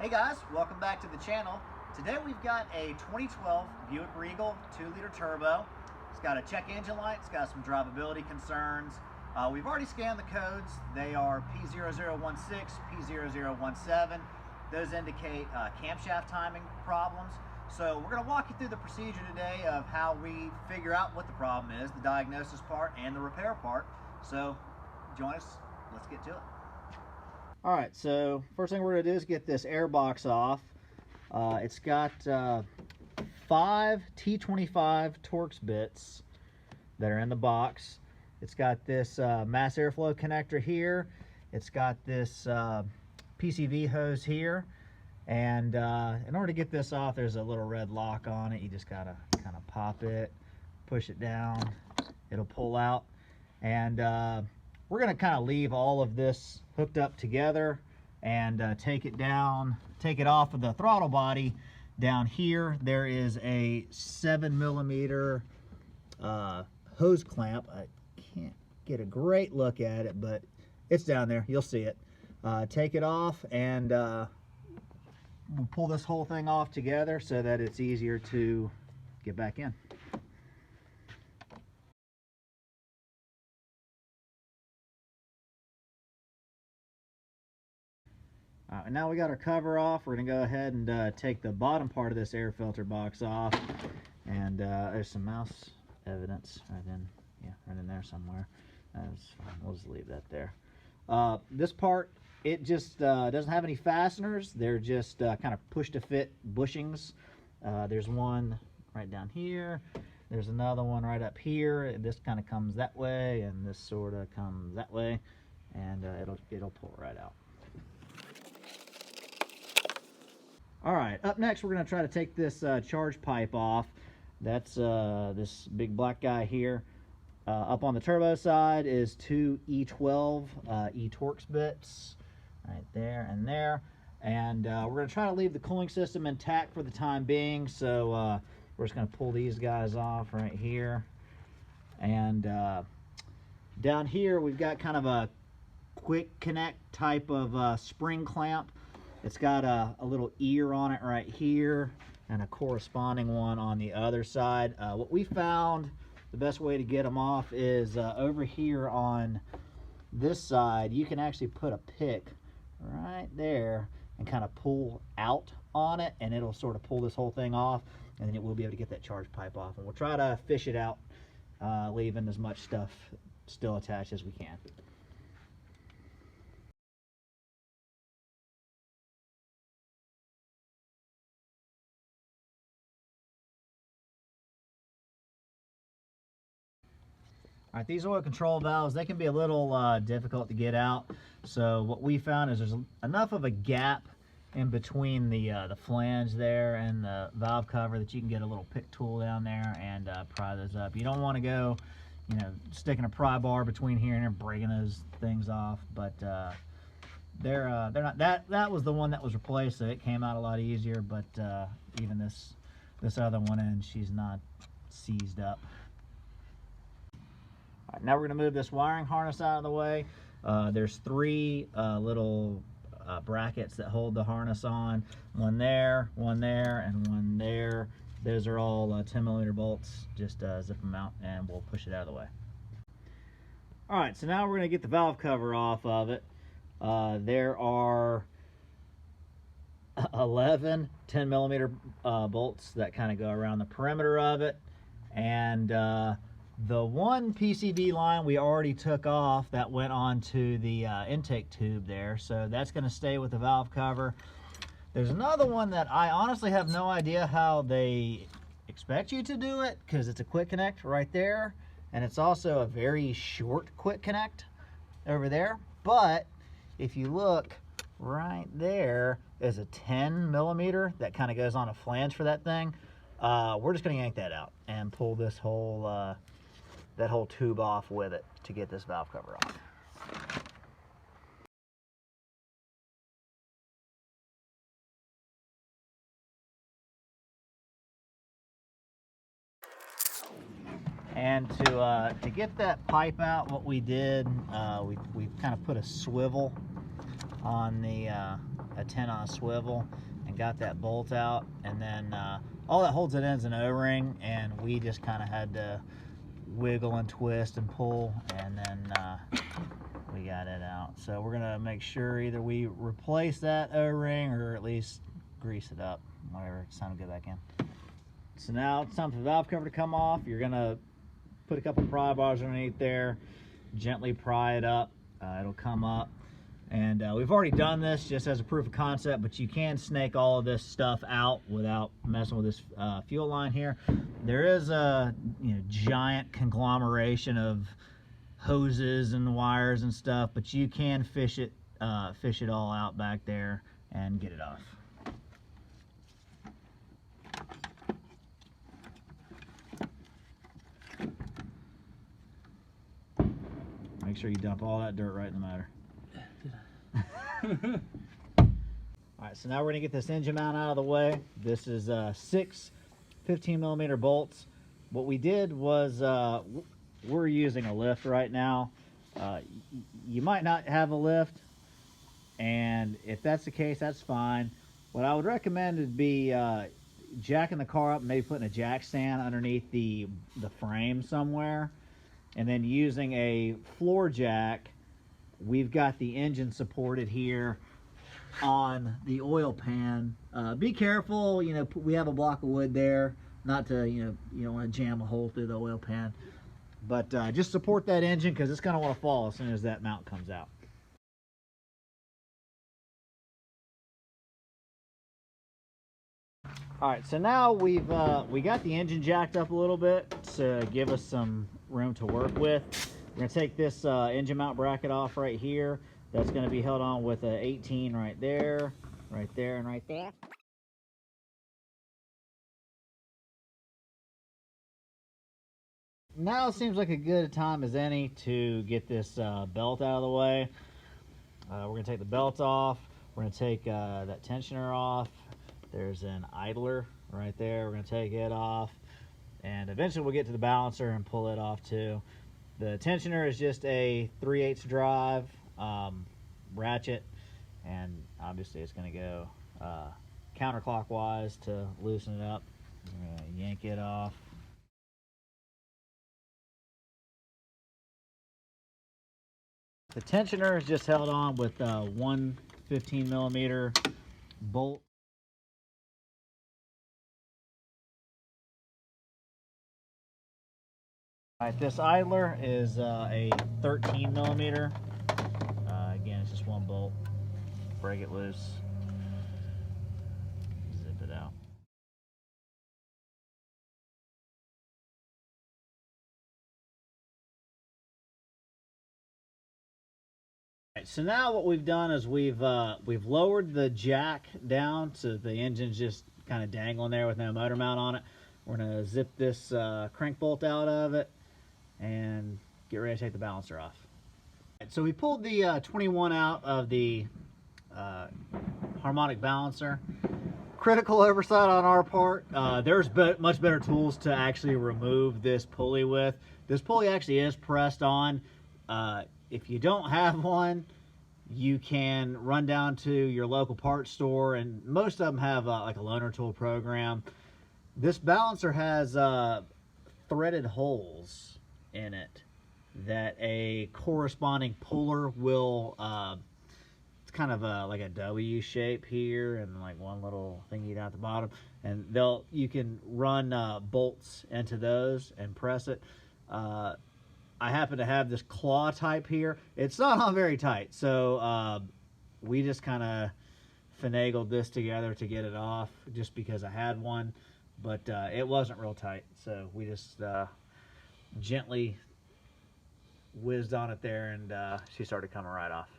Hey guys, welcome back to the channel. Today we've got a 2012 Buick Regal 2-liter turbo. It's got a check engine light, it's got some drivability concerns. We've already scanned the codes. They are P0016, P0017. Those indicate camshaft timing problems. So we're going to walk you through the procedure today of how we figure out what the problem is, the diagnosis part and the repair part. So join us, let's get to it. All right, so first thing we're going to do is get this air box off. It's got 5 T25 Torx bits that are in the box. It's got this mass airflow connector here. It's got this PCV hose here. And in order to get this off, there's a little red lock on it. You just got to kind of pop it, push it down. It'll pull out. And we're going to kind of leave all of this hooked up together and take it off of the throttle body. Down here there is a 7mm hose clamp. I can't get a great look at it, but it's down there, you'll see it. Take it off and we'll pull this whole thing off together so that it's easier to get back in. And now we got our cover off. We're going to go ahead and take the bottom part of this air filter box off. And there's some mouse evidence right in there somewhere. We'll just leave that there. This part, it just doesn't have any fasteners. They're just kind of push-to-fit bushings. There's one right down here. There's another one right up here. This kind of comes that way, and this sort of comes that way, and it'll pull right out. All right, up next we're going to try to take this charge pipe off. That's this big black guy here. Up on the turbo side is 2 E12 E-Torx bits, right there and there. And we're going to try to leave the cooling system intact for the time being. So we're just going to pull these guys off right here. And down here we've got kind of a quick connect type of spring clamp. It's got a little ear on it right here and a corresponding one on the other side. What we found, the best way to get them off is over here on this side. You can actually put a pick right there and kind of pull out on it, and it'll sort of pull this whole thing off, and then we'll be able to get that charge pipe off. And we'll try to fish it out, leaving as much stuff still attached as we can. All right, these oil control valves, they can be a little difficult to get out. So what we found is there's enough of a gap in between the flange there and the valve cover that you can get a little pick tool down there and pry those up. You don't want to go, sticking a pry bar between here and there, breaking those things off. But they're not. That was the one that was replaced, so it came out a lot easier. But even this other one, and she's not seized up. All right, now we're going to move this wiring harness out of the way. There's 3 little brackets that hold the harness on. One there, and one there. Those are all 10mm bolts. Just zip them out and we'll push it out of the way. All right, so now we're going to get the valve cover off of it. There are 11 10mm bolts that kind of go around the perimeter of it. And the one PCV line we already took off that went onto the intake tube there, so that's going to stay with the valve cover. There's another one that I honestly have no idea how they expect you to do it, because it's a quick connect right there, and it's also a very short quick connect over there. But if you look right there, there's a 10mm that kind of goes on a flange for that thing. We're just going to yank that out and pull this whole that whole tube off with it to get this valve cover off. And to get that pipe out, what we did, we kind of put a swivel on the a 10 on a swivel and got that bolt out, and then all that holds it in is an O-ring, and we just kind of had to wiggle and twist and pull, and then we got it out. So we're gonna make sure either we replace that O-ring or at least grease it up, whatever, it's time to go back in. So now it's time for the valve cover to come off. You're gonna put a couple pry bars underneath there, gently pry it up, it'll come up. And we've already done this just as a proof of concept, but you can snake all of this stuff out without messing with this fuel line here. There is a giant conglomeration of hoses and wires and stuff, but you can fish it all out back there and get it off. Make sure you dump all that dirt right in the motor. Alright, so now we're going to get this engine mount out of the way. This is 6 15mm bolts. What we did was, we're using a lift right now. You might not have a lift, and if that's the case, that's fine. What I would recommend would be jacking the car up, maybe putting a jack stand underneath the frame somewhere, and then using a floor jack. We've got the engine supported here on the oil pan. Be careful, we have a block of wood there, not to, you don't want to jam a hole through the oil pan. But just support that engine, because it's going to want to fall as soon as that mount comes out. Alright, so now we got the engine jacked up a little bit to give us some room to work with. We're going to take this engine mount bracket off right here. That's going to be held on with a 18 right there, and right there. Now it seems like a good time as any to get this belt out of the way. We're going to take the belt off. We're going to take that tensioner off. There's an idler right there. We're going to take it off. And eventually we'll get to the balancer and pull it off too. The tensioner is just a 3/8 drive ratchet, and obviously it's going to go counterclockwise to loosen it up. We're going to yank it off. The tensioner is just held on with one 15mm bolt. Alright, this idler is a 13mm. Again, it's just one bolt. Break it loose. Zip it out. Alright, so now what we've done is we've lowered the jack down so the engine's just kind of dangling there with no motor mount on it. We're going to zip this crank bolt out of it and get ready to take the balancer off. So we pulled the 21 out of the harmonic balancer. Critical oversight on our part. There's much better tools to actually remove this pulley with. This pulley actually is pressed on. If you don't have one, you can run down to your local parts store, and most of them have like a loaner tool program. This balancer has threaded holes in it that a corresponding puller will, it's kind of like a W shape here and like one little thingy down at the bottom, and you can run bolts into those and press it. I happen to have this claw type here. It's not on very tight, so we just kind of finagled this together to get it off just because I had one, but it wasn't real tight, so we just gently whizzed on it there, and she started coming right off.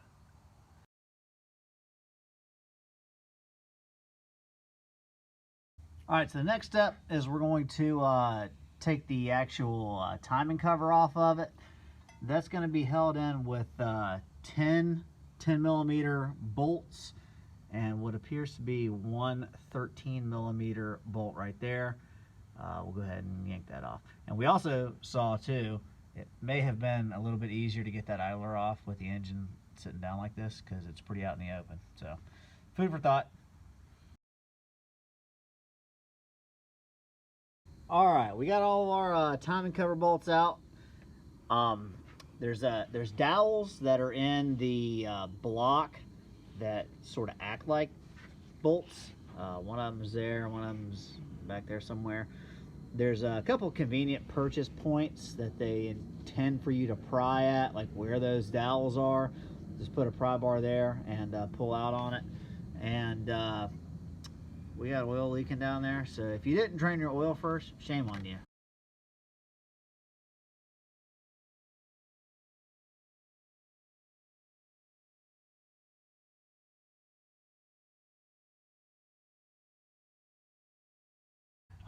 Alright, so the next step is we're going to take the actual timing cover off of it. That's going to be held in with 10mm bolts and what appears to be one 13mm bolt right there. We'll go ahead and yank that off. And we also saw too, it may have been a little bit easier to get that idler off with the engine sitting down like this because it's pretty out in the open. So Food for thought. All right, we got all of our timing cover bolts out. There's dowels that are in the block that sort of act like bolts. One of them's there, one of them's back there somewhere. There's a couple convenient purchase points that they intend for you to pry at, like where those dowels are. Just put a pry bar there and pull out on it. And we got oil leaking down there, so if you didn't drain your oil first, shame on you.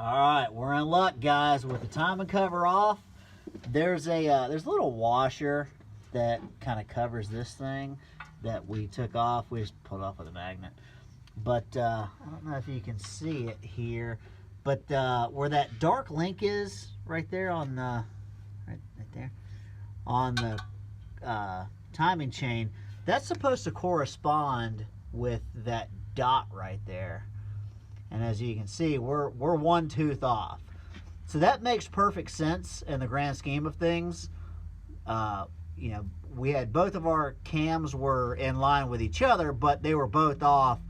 All right, we're in luck, guys, with the timing cover off. There's a little washer that kind of covers this thing that we took off. We just put it off with a magnet. But I don't know if you can see it here, but where that dark link is right there on the right there on the timing chain, that's supposed to correspond with that dot right there. And as you can see, we're one tooth off. So that makes perfect sense in the grand scheme of things. You know, we had both of our cams were in line with each other, but they were both off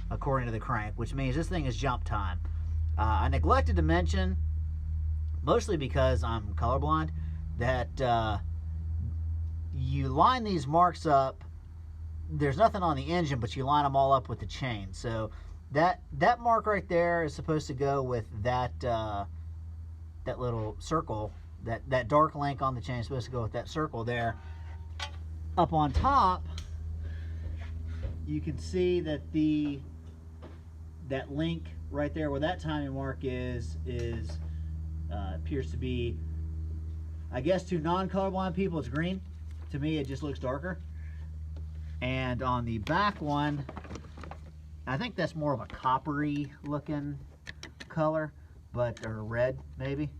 according to the crank, which means this thing is jump time. I neglected to mention, mostly because I'm colorblind, that you line these marks up. There's nothing on the engine, but you line them all up with the chain. So that mark right there is supposed to go with that that little circle. That dark link on the chain is supposed to go with that circle there. Up on top, you can see that that link right there where that timing mark is appears to be, I guess to non-colorblind people it's green. To me it just looks darker. And on the back one, I think that's more of a coppery looking color, or red maybe.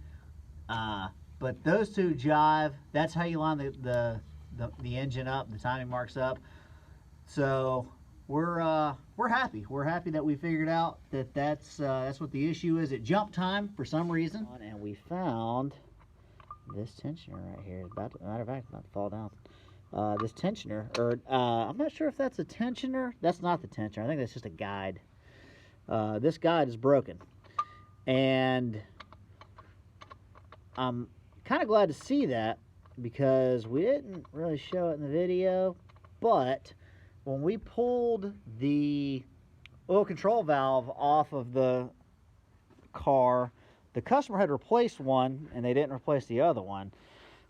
But those two jive. That's how you line the engine up, the timing marks up. So we're happy. We're happy that we figured out that that's what the issue is at jump time for some reason. And we found this tensioner right here. Matter of fact, it's about to fall down. This tensioner, or I'm not sure if that's a tensioner. That's not the tensioner. I think that's just a guide. This guide is broken, and I'm kind of glad to see that because we didn't really show it in the video, but when we pulled the oil control valve off of the car, the customer had replaced one and they didn't replace the other one.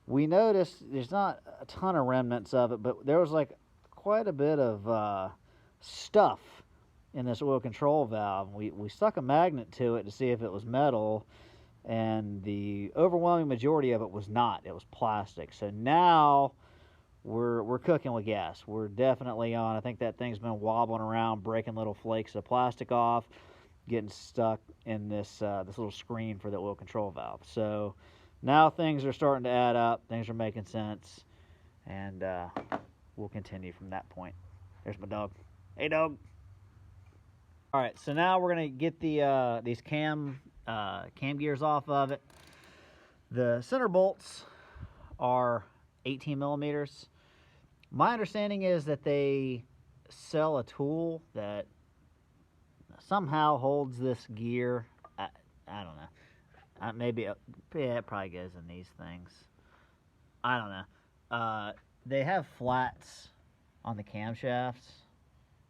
We noticed there's not a ton of remnants of it, but there was like quite a bit of stuff in this oil control valve. We stuck a magnet to it to see if it was metal, and the overwhelming majority of it was not. It was plastic. So now we're cooking with gas. We're definitely on. I think that thing's been wobbling around, breaking little flakes of plastic off, getting stuck in this this little screen for the oil control valve. So now things are starting to add up. Things are making sense, and we'll continue from that point. There's my dog. Hey, dog. All right, so now we're gonna get the these cam gears off of it. The center bolts are 18 millimeters. My understanding is that they sell a tool that somehow holds this gear. I don't know. Maybe yeah, it probably goes in these things. I don't know. They have flats on the camshafts,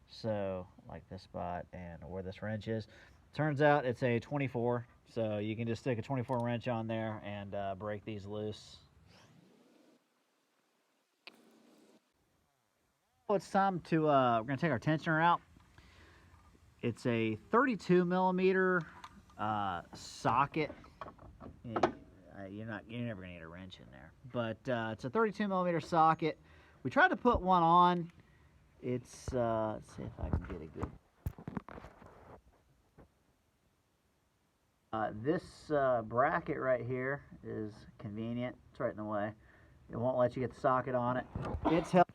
so like this spot and where this wrench is. Turns out it's a 24, so you can just stick a 24 wrench on there and break these loose. It's time to we're gonna take our tensioner out. It's a 32 millimeter socket. You're never gonna need a wrench in there, but it's a 32 millimeter socket. We tried to put one on. It's let's see if I can get a good. This bracket right here is convenient. It's right in the way. It won't let you get the socket on it. It's held.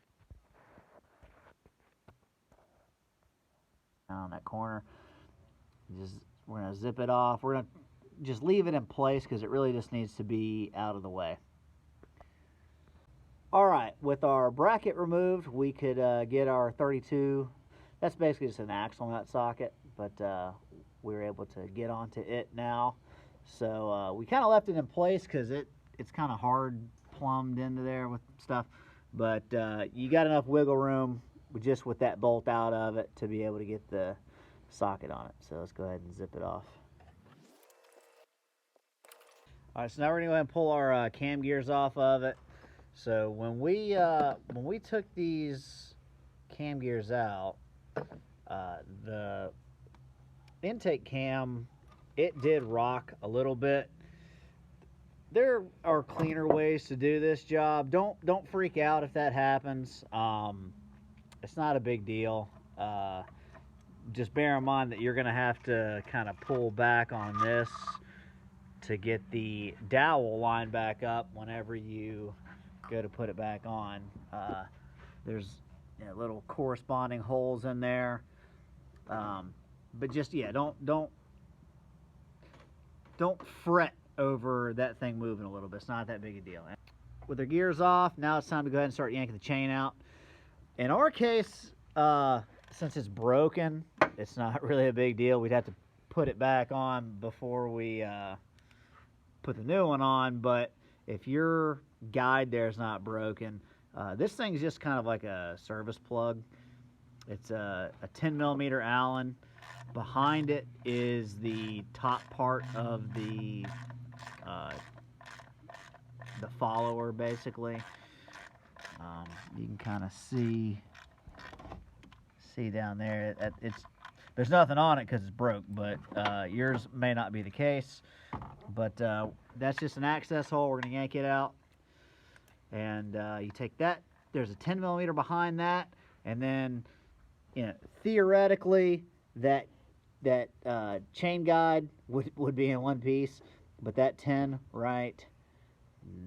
corner. We're gonna zip it off. We're gonna just leave it in place because it really just needs to be out of the way. All right, with our bracket removed, we could get our 32. That's basically just an axle nut socket, but we were able to get onto it now. So we kind of left it in place because it's kind of hard plumbed into there with stuff, but you got enough wiggle room just with that bolt out of it to be able to get the socket on it. So let's go ahead and zip it off. All right, so now we're gonna go ahead and pull our cam gears off of it. So when we took these cam gears out, the intake cam, it did rock a little bit. There are cleaner ways to do this job. Don't freak out if that happens. It's not a big deal. Just bear in mind that you're gonna have to kind of pull back on this to get the dowel lined back up whenever you go to put it back on. There's little corresponding holes in there, but just don't fret over that thing moving a little bit. It's not that big a deal. With the gears off, now it's time to go ahead and start yanking the chain out. In our case, since it's broken, it's not really a big deal. We'd have to put it back on before we put the new one on, but if your guide there is not broken, this thing's just kind of like a service plug. It's a 10mm Allen. Behind it is the top part of the follower, basically. You can kind of see down there. There's nothing on it because it's broke, but yours may not be the case. But that's just an access hole. We're going to yank it out. And you take that. There's a 10mm behind that. And then, theoretically, that chain guide would be in one piece. But that 10 right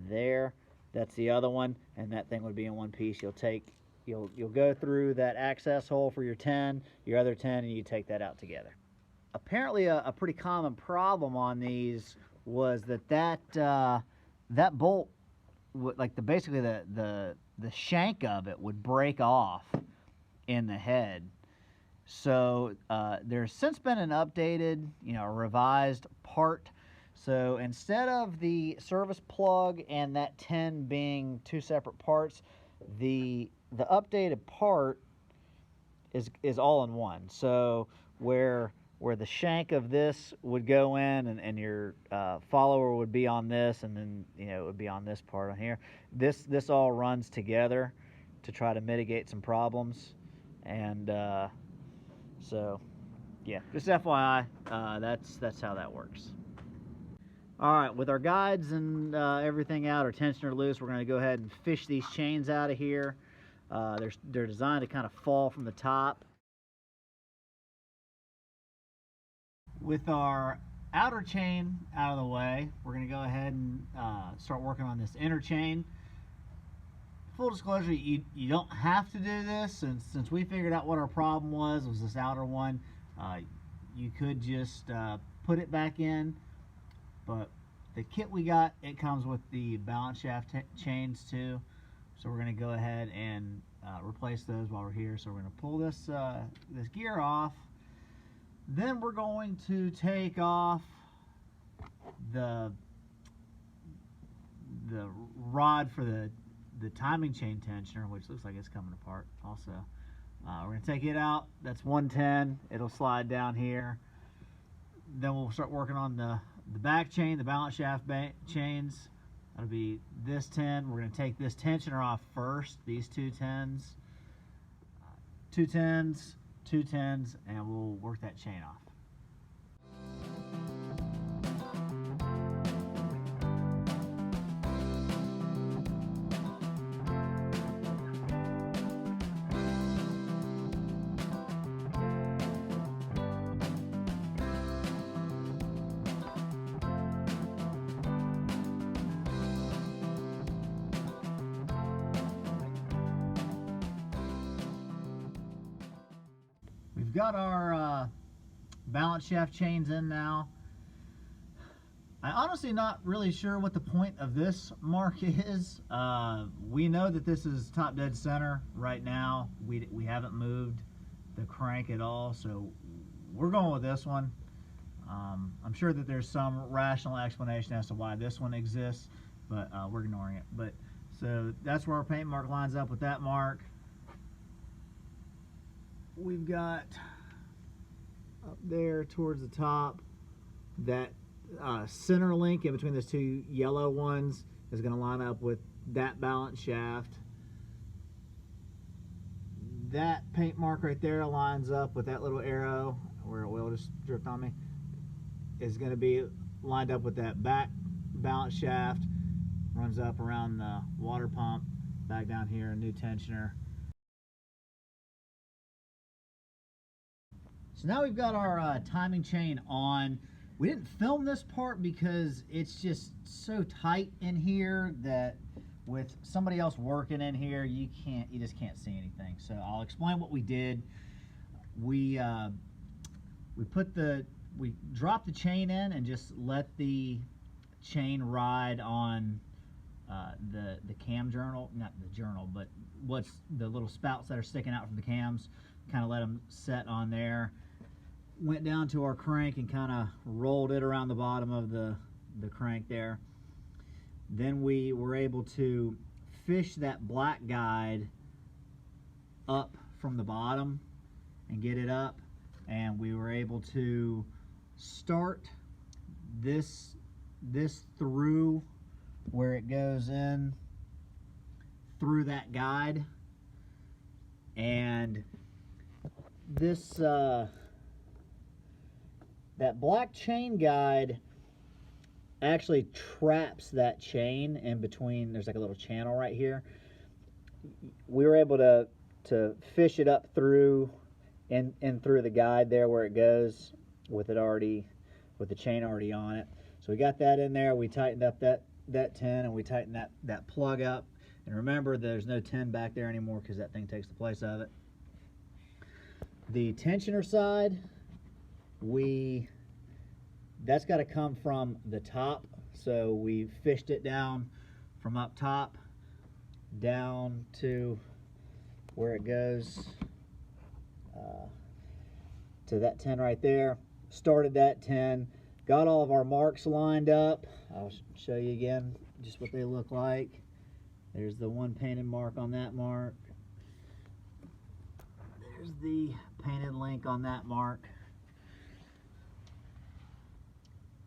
there, that's the other one. And that thing would be in one piece. You'll go through that access hole for your 10, your other 10, and you take that out together. Apparently a pretty common problem on these was that bolt, like basically the shank of it would break off in the head. So there's since been an updated, revised part. So instead of the service plug and that 10 being two separate parts, the updated part is all in one. So where the shank of this would go in and your follower would be on this, and then it would be on this part on here. This all runs together to try to mitigate some problems. And so yeah, just FYI, that's how that works. All right, with our guides and everything out, our tensioner loose, we're going to go ahead and fish these chains out of here. They're designed to kind of fall from the top. With our outer chain out of the way, we're going to go ahead and start working on this inner chain. Full disclosure, you don't have to do this, and since we figured out what our problem was this outer one, you could just put it back in. But the kit we got, it comes with the balance shaft chains too. So we're going to go ahead and replace those while we're here. So we're going to pull this this gear off. Then we're going to take off the rod for the timing chain tensioner, which looks like it's coming apart also. We're going to take it out. That's 110. It'll slide down here. Then we'll start working on the back chain, the balance shaft chains. That'll be this 10. We're going to take this tensioner off first, these two 10s. Two 10s, two 10s, and we'll work that chain off. We've got our balance shaft chains in now. I'm honestly not really sure what the point of this mark is. We know that this is top dead center right now. We haven't moved the crank at all, so we're going with this one. I'm sure that there's some rational explanation as to why this one exists, but we're ignoring it. But so that's where our paint mark lines up with that mark. We've got up there towards the top that center link in between those two yellow ones is going to line up with that balance shaft. That paint mark right there lines up with that little arrow where it will just drift on me. Is going to be lined up with that back balance shaft. Runs up around the water pump, back down here, a new tensioner. So now we've got our timing chain on. We didn't film this part because it's just so tight in here that with somebody else working in here, you just can't see anything. So I'll explain what we did. We dropped the chain in and just let the chain ride on the cam journal, not the journal, but what's the little spouts that are sticking out from the cams. Kind of let them set on there. Went down to our crank and kind of rolled it around the bottom of the crank there. Then we were able to fish that black guide up from the bottom and get it up, and we were able to start this through where it goes in through that guide, and this that black chain guide actually traps that chain in between. There's like a little channel right here. We were able to fish it up through and through the guide there where it goes with the chain already on it. So we got that in there. We tightened up that tin, and we tightened that plug up. And remember, there's no tin back there anymore because that thing takes the place of it. The tensioner side, that's got to come from the top, so we fished it down from up top down to where it goes to that tin right there. Started that tin, got all of our marks lined up. I'll show you again just what they look like. There's the one painted mark on that mark. There's the painted link on that mark.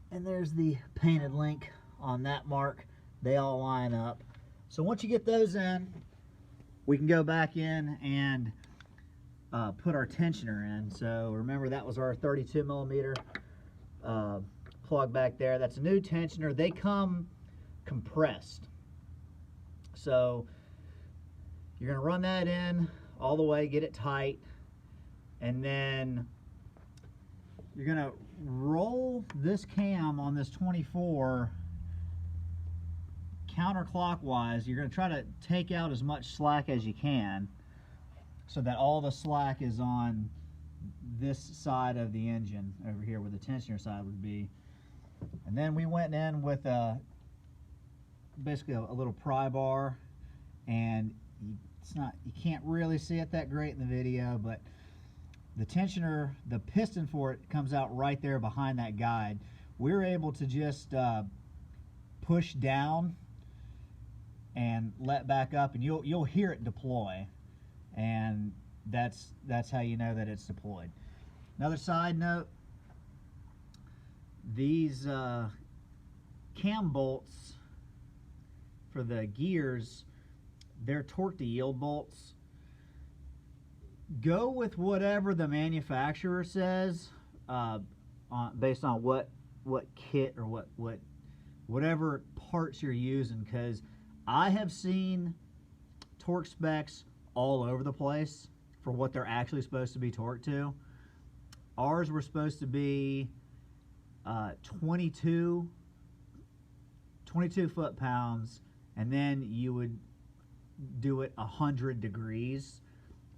And there's the painted link on that mark. They all line up. So once you get those in, we can go back in and put our tensioner in. So remember, that was our 32 millimeter plug back there. That's a new tensioner. They come compressed. So you're going to run that in all the way, get it tight, and then you're going to roll this cam on this 24 counterclockwise. You're going to try to take out as much slack as you can so that all the slack is on this side of the engine over here where the tensioner side would be. And then we went in with basically a little pry bar, and you can't really see it that great in the video, but the tensioner, the piston for it comes out right there behind that guide. We're able to just push down and let back up, and you'll hear it deploy, and that's how you know that it's deployed. Another side note: these cam bolts for the gears, they're torque to yield bolts. Go with whatever the manufacturer says, based on what kit or whatever parts you're using, because I have seen torque specs all over the place for what they're actually supposed to be torqued to. Ours were supposed to be 22 foot-pounds, and then you would do it 100 degrees.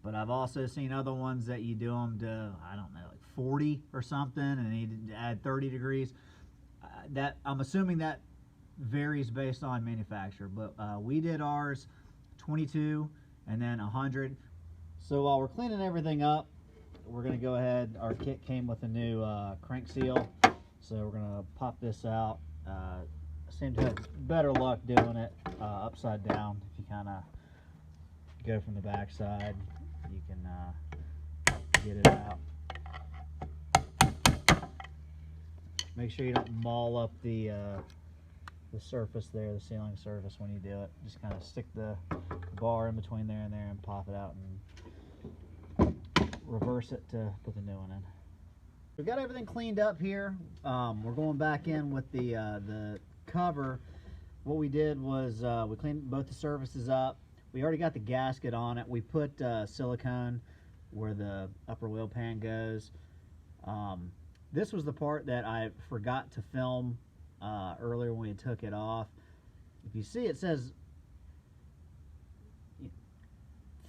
But I've also seen other ones that you do them to, I don't know, like 40 or something, and need to add 30 degrees. That I'm assuming that varies based on manufacturer, but we did ours 22 and then 100. So while we're cleaning everything up, we're going to go ahead. Our kit came with a new crank seal, so we're going to pop this out. Seem to have better luck doing it upside down. If you kind of go from the back side, you can get it out. Make sure you don't maul up the surface there, the sealing surface, when you do it. Just kind of stick the bar in between there and there and pop it out and reverse it to put the new one in. We've got everything cleaned up here. We're going back in with the cover. What we did was we cleaned both the surfaces up. We already got the gasket on it. We put silicone where the upper wheel pan goes. This was the part that I forgot to film earlier when we took it off. If you see, it says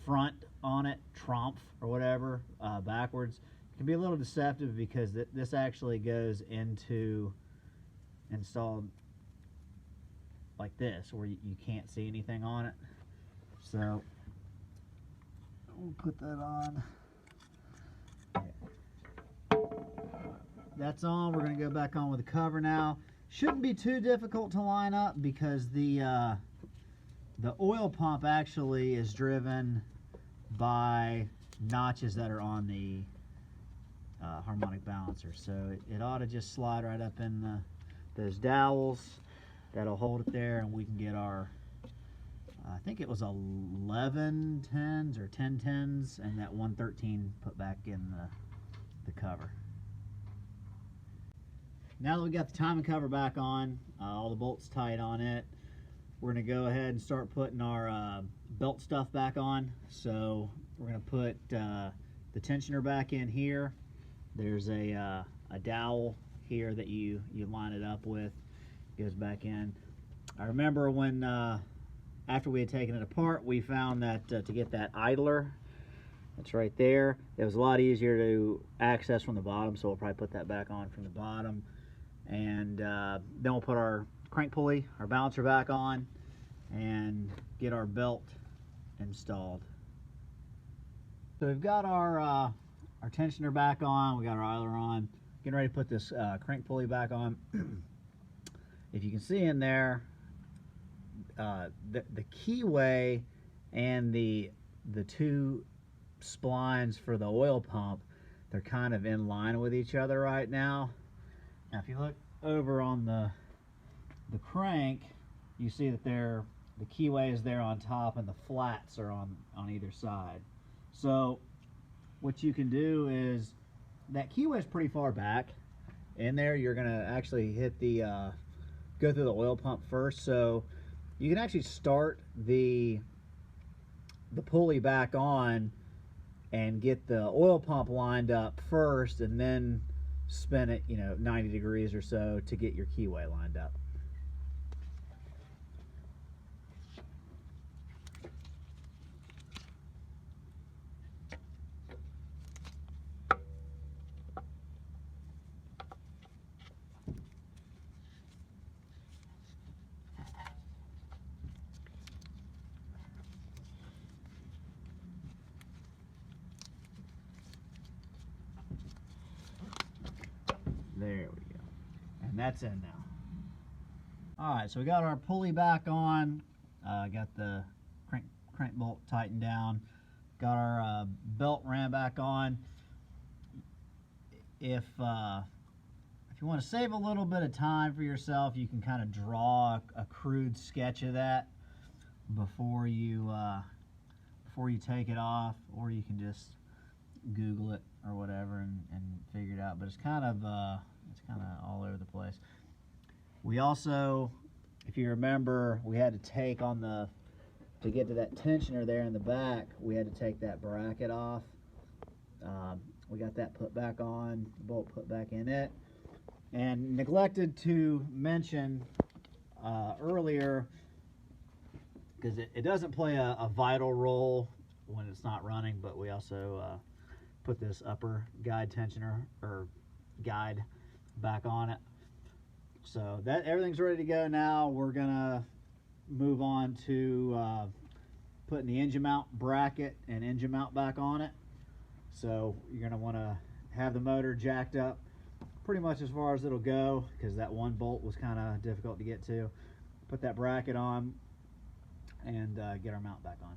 front on it, Trump or whatever, backwards. It can be a little deceptive because this actually goes into installed like this, where you can't see anything on it. So we'll put that on. That's on. We're going to go back on with the cover now. Shouldn't be too difficult to line up because the oil pump actually is driven by notches that are on the harmonic balancer. So it ought to just slide right up in those dowels. That'll hold it there, and we can get our, I think it was 11 tens or 10 tens, and that 113 put back in the cover. Now that we got the timing cover back on, all the bolts tight on it, we're going to go ahead and start putting our belt stuff back on. So we're going to put the tensioner back in here. There's a dowel here that you line it up with. It goes back in. I remember when after we had taken it apart, we found that to get that idler, that's right there, it was a lot easier to access from the bottom, so we'll probably put that back on from the bottom. And then we'll put our crank pulley, our balancer back on, and get our belt installed. So we've got our tensioner back on, we got our idler on, getting ready to put this crank pulley back on. If you can see in there, the keyway and the two splines for the oil pump, they're kind of in line with each other right now. Now if you look over on the crank, you see that the keyway is there on top and the flats are on either side. So what you can do is, that keyway is pretty far back. In there you're gonna actually hit the go through the oil pump first, so you can actually start the pulley back on and get the oil pump lined up first, and then spin it, 90 degrees or so to get your keyway lined up. There we go. And that's in now. Alright, so we got our pulley back on, got the crank bolt tightened down, got our belt ran back on. If you want to save a little bit of time for yourself, you can kind of draw a crude sketch of that before you take it off, or you can just Google it or whatever and figure it out. But it's kind of all over the place. We also, if you remember, we had to take to get to that tensioner there in the back, we had to take that bracket off. We got that put back on, the bolt put back in it. And neglected to mention earlier, because it doesn't play a vital role when it's not running, but we also put this upper guide tensioner or guide back on it. So that everything's ready to go now. We're gonna move on to putting the engine mount bracket and engine mount back on it. So you're gonna want to have the motor jacked up pretty much as far as it'll go, because that one bolt was kind of difficult to get to. Put that bracket on and get our mount back on.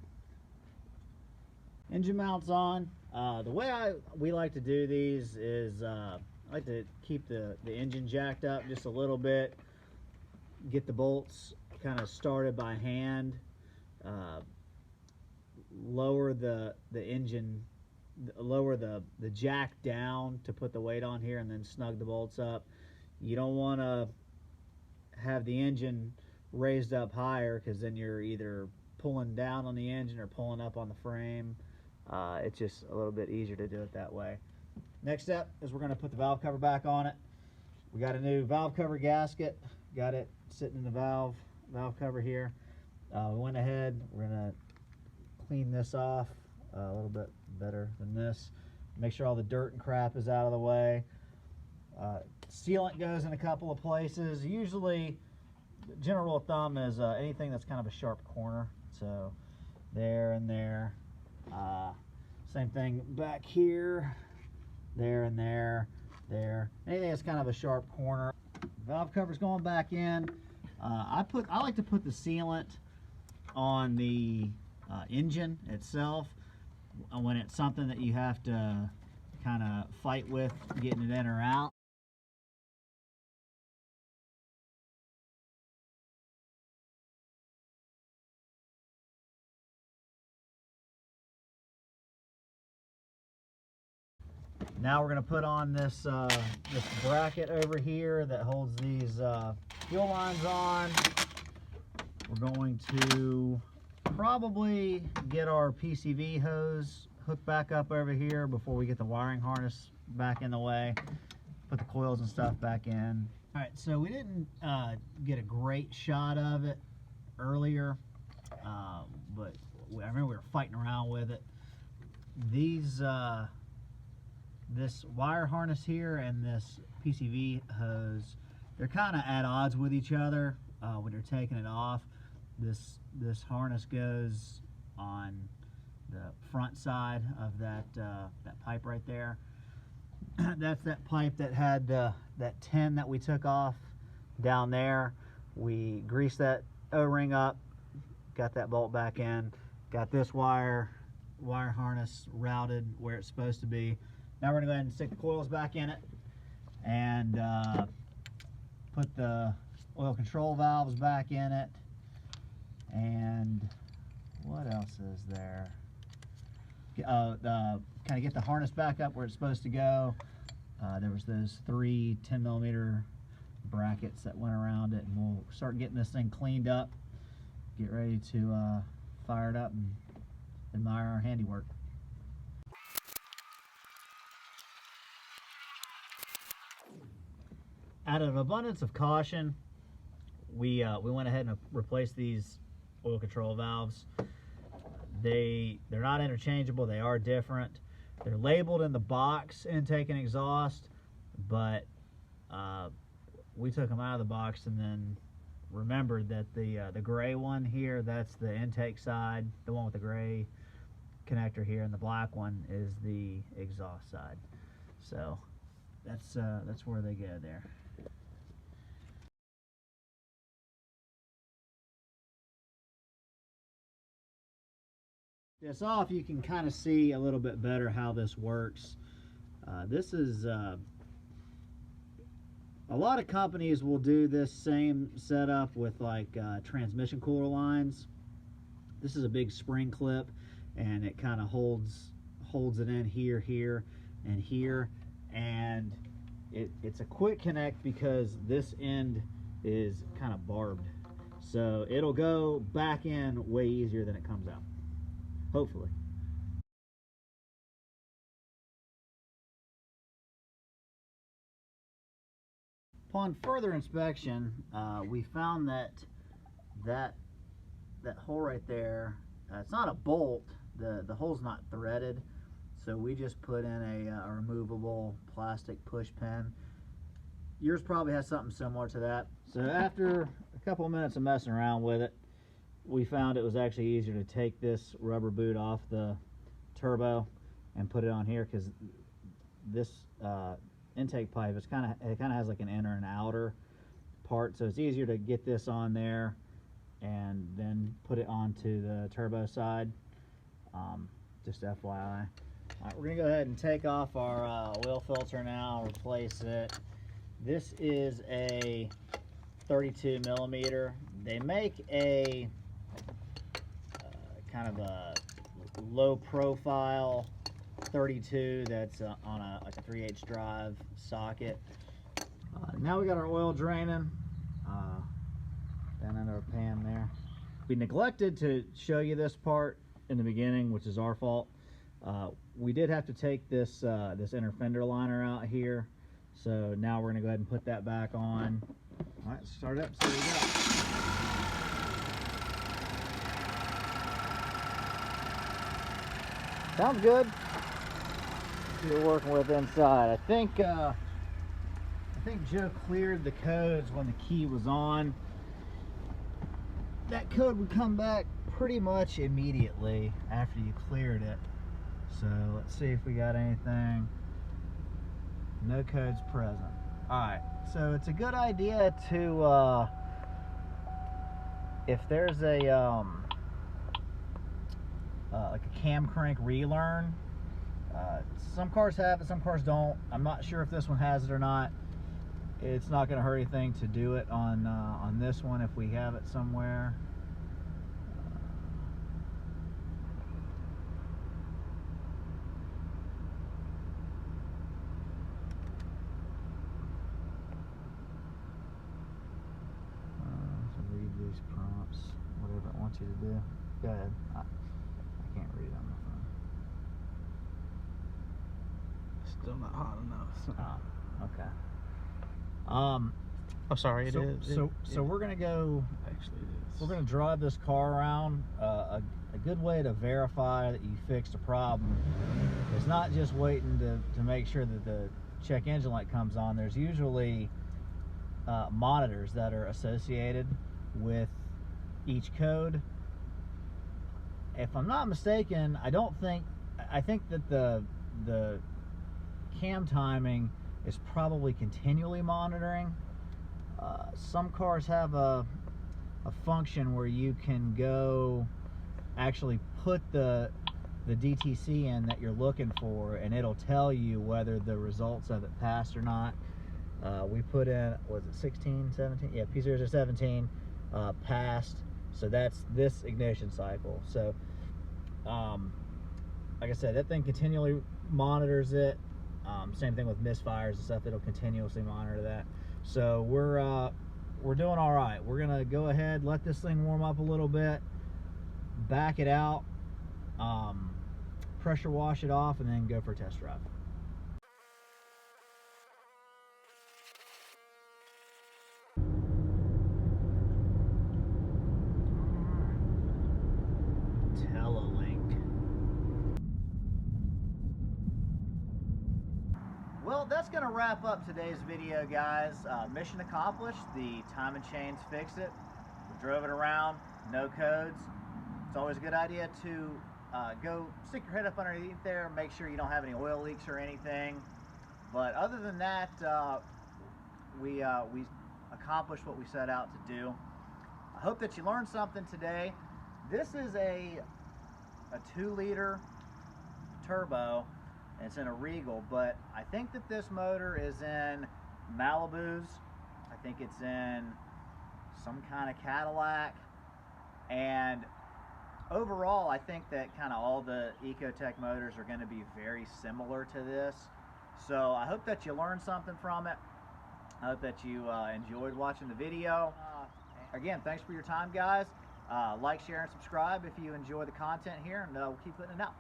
Engine mounts on. The way we like to do these is I like to keep the engine jacked up just a little bit, get the bolts kind of started by hand, lower the engine, lower the jack down to put the weight on here, and then snug the bolts up. You don't want to have the engine raised up higher, because then you're either pulling down on the engine or pulling up on the frame. It's just a little bit easier to do it that way. Next step is we're going to put the valve cover back on it. We got a new valve cover gasket, got it sitting in the valve cover here. We went ahead, we're going to clean this off a little bit better than this. Make sure all the dirt and crap is out of the way. Sealant goes in a couple of places. Usually, the general rule of thumb is anything that's kind of a sharp corner. So there and there. Same thing back here. There and there. There. Anything that's kind of a sharp corner. Valve cover's going back in. I like to put the sealant on the engine itself when it's something that you have to kind of fight with getting it in or out. Now we're going to put on this this bracket over here that holds these fuel lines on. We're going to probably get our PCV hose hooked back up over here before we get the wiring harness back in the way. Put the coils and stuff back in. All right, so we didn't get a great shot of it earlier, but I remember we were fighting around with it. These this wire harness here and this PCV hose, they're kind of at odds with each other when you're taking it off. This harness goes on the front side of that pipe right there. That's that pipe that had that 10 that we took off down there. We greased that O-ring up, got that bolt back in, got this wire harness routed where it's supposed to be. Now we're going to go ahead and stick the coils back in it and put the oil control valves back in it. And what else is there? Kind of get the harness back up where it's supposed to go. There was those 3 10mm brackets that went around it, and we'll start getting this thing cleaned up, get ready to fire it up and admire our handiwork. Out of abundance of caution, we went ahead and replaced these oil control valves. They're not interchangeable, they are different. They're labeled in the box intake and exhaust, but we took them out of the box and then remembered that the gray one here, that's the intake side, the one with the gray connector here, and the black one is the exhaust side. So that's where they go there. This off, you can kind of see a little bit better how this works. This is a lot of companies will do this same setup with like transmission cooler lines. This is a big spring clip, and it kind of holds it in here, here, and here, and it's a quick connect because this end is kind of barbed, so it'll go back in way easier than it comes out. Hopefully. Upon further inspection, we found that hole right there, it's not a bolt, the hole's not threaded, so we just put in a removable plastic push pin. Yours probably has something similar to that. So after a couple of minutes of messing around with it, we found it was actually easier to take this rubber boot off the turbo and put it on here, because this intake pipe, it kind of has like an inner and outer part, so it's easier to get this on there and then put it onto the turbo side. Just FYI. All right, we're gonna go ahead and take off our oil filter now, replace it. This is a 32 millimeter. They make a kind of a low profile 32 that's on like a 3/8 drive socket. Now we got our oil draining down under our pan there. We neglected to show you this part in the beginning, which is our fault. We did have to take this this inner fender liner out here, so now we're gonna go ahead and put that back on. All right, start it up, see what we got. Sounds good. See what we're working with inside. I think Joe cleared the codes when the key was on. That code would come back pretty much immediately after you cleared it. So let's see if we got anything. No codes present. Alright, so it's a good idea to if there's a like a cam crank relearn, some cars have it, some cars don't. I'm not sure if this one has it or not. It's not going to hurt anything to do it on this one if we have it somewhere. So read these prompts, whatever it wants you to do. Go ahead. I can't read on my phone. Still not hot enough. Oh, okay. I'm sorry, it is. So we're gonna go. Actually, it is. We're gonna drive this car around. A good way to verify that you fixed a problem is not just waiting to make sure that the check engine light comes on. There's usually monitors that are associated with each code. If I'm not mistaken, I think that the cam timing is probably continually monitoring. Some cars have a function where you can go actually put the DTC in that you're looking for, and it'll tell you whether the results of it passed or not. We put in, was it 16, 17? Yeah, P0017 passed. So that's this ignition cycle. So like I said, that thing continually monitors it. Same thing with misfires and stuff, it'll continuously monitor that. So we're doing all right. We're gonna go ahead, let this thing warm up a little bit, back it out, pressure wash it off, and then go for a test drive. Well, that's going to wrap up today's video, guys. Mission accomplished. The time and chains fixed it. We drove it around, no codes. It's always a good idea to go stick your head up underneath there, make sure you don't have any oil leaks or anything. But other than that, we accomplished what we set out to do. I hope that you learned something today. This is a 2-liter turbo. It's in a Regal, but I think that this motor is in Malibus. I think it's in some kind of Cadillac, and overall I think that kind of all the Ecotec motors are going to be very similar to this. So I hope that you learned something from it. I hope that you enjoyed watching the video. Again, thanks for your time, guys. Like, share, and subscribe if you enjoy the content here, and we'll keep putting it out.